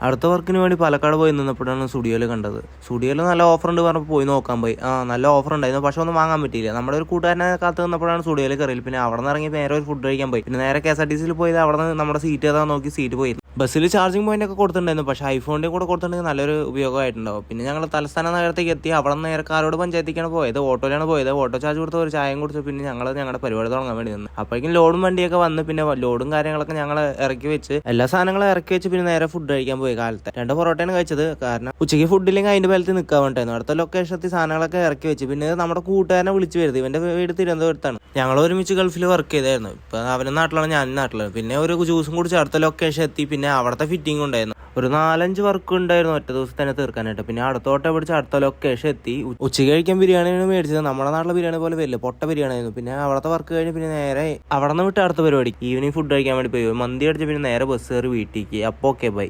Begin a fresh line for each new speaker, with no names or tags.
അടുത്ത വർക്കിന് വേണ്ടി പാലക്കാട് പോയി നിന്നപ്പോഴാണ് സ്റ്റുഡിയോയിൽ കണ്ടത്. സ്റ്റുഡിയോയിൽ നല്ല ഓഫർ ഉണ്ട് പറഞ്ഞപ്പോൾ പോയി നോക്കാൻ പോയി. നല്ല ഓഫർ ഉണ്ടായിരുന്നു, പക്ഷെ ഒന്നും വാങ്ങാൻ പറ്റിയില്ല. നമ്മുടെ ഒരു കൂട്ടുകാരനെ കാത്ത് നിന്നപ്പോഴാണ് സ്റ്റുഡിയോയിൽ കയറിയത്. പിന്നെ അവിടെ നിന്ന് ഇറങ്ങി നേരെ ഒരു ഫുഡ് കഴിക്കാൻ പോയി. പിന്നെ നേരെ KSRTCയിൽ പോയത് അവിടെ നിന്ന് നമ്മുടെ സീറ്റ് ഏതാ നോക്കി സീറ്റ് പോയി. ബസ്സിൽ ചാർജിങ് പോയിന്റ് ഒക്കെ കൊടുത്തിട്ടുണ്ടായിരുന്നു, പക്ഷേ ഐഫോണിൻ്റെ കൂടെ കൊടുത്തിട്ടുണ്ടെങ്കിൽ നല്ലൊരു ഉപയോഗമായിട്ടുണ്ടാവും. പിന്നെ ഞങ്ങൾ തലസ്ഥാന നഗരത്തേക്ക് എത്തി. അവിടെ നിന്ന് നേരെ കാരോട് പഞ്ചായത്തേക്കാണ് പോയത്. ഓട്ടോയിലാണ് പോയത്. ഓട്ടോ ചാർജ് കൊടുത്ത് ഒരു ചായയും കുടിച്ചു. പിന്നെ ഞങ്ങളുടെ പരിപാടി തുടങ്ങാൻ വേണ്ടി നിന്ന്. അപ്പോഴേക്കും ലോഡും വണ്ടിയൊക്കെ വന്ന്. പിന്നെ ലോഡും കാര്യങ്ങളൊക്കെ ഞങ്ങൾ ഇറക്കി വെച്ച്, എല്ലാ സാധനങ്ങളും ഇറക്കി വെച്ച് പിന്നെ നേരെ ഫുഡ് കഴിക്കാൻ പോയി. കാലത്തെ 2 പൊറോട്ടയാണ് കഴിച്ചത്. കാരണം ഉച്ചയ്ക്ക് ഫുഡില്ലെങ്കിൽ അതിന്റെ ബലത്തിൽ നിൽക്കാൻ വേണ്ടിയായിരുന്നു. അടുത്ത ലൊക്കേഷനിൽ സാധനങ്ങളൊക്കെ ഇറക്കി വെച്ച്. പിന്നെ നമ്മുടെ കൂട്ടുകാരനെ വിളിച്ചു വരുന്നത്. ഇവന്റെ വീട് തിരുവനന്തപുരത്താണ്. ഞങ്ങൾ ഒരുമിച്ച് ഗൾഫിൽ വർക്ക് ചെയ്തായിരുന്നു. ഇപ്പൊ അവരുടെ നാട്ടിലാണ്, ഞാൻ നാട്ടിലാണ്. പിന്നെ ഒരു ജ്യൂസും കുടിച്ച് അടുത്ത ലൊക്കേഷൻ എത്തി. പിന്നെ അവിടുത്തെ ഫിറ്റിംഗ് ഉണ്ടായിരുന്നു. ഒരു 4-5 വർക്ക് ഉണ്ടായിരുന്നു ഒറ്റ ദിവസം തന്നെ തീർക്കാനായിട്ട്. പിന്നെ അടുത്തോട്ടെ പിടിച്ച് അടുത്ത ലൊക്കേഷൻ എത്തി. ഉച്ചയ്ക്ക് കഴിക്കാൻ ബിരിയാണിയാണ് മേടിച്ചത്. നമ്മുടെ നാട്ടിലെ ബിരിയാണി പോലെ വലിയ പൊട്ട ബിരിയാണി ആയിരുന്നു. പിന്നെ അവിടുത്തെ വർക്ക് കഴിഞ്ഞ് പിന്നെ നേരെ അവിടെ നിന്ന് വിട്ട് അടുത്ത പരിപാടി ഈവനിങ് ഫുഡ് കഴിക്കാൻ വേണ്ടി പോയി. മന്തി അടിച്ച് പിന്നെ നേരെ ബസ് കയറി വീട്ടിലേക്ക്. അപ്പോൾ ഓക്കെ ബൈ.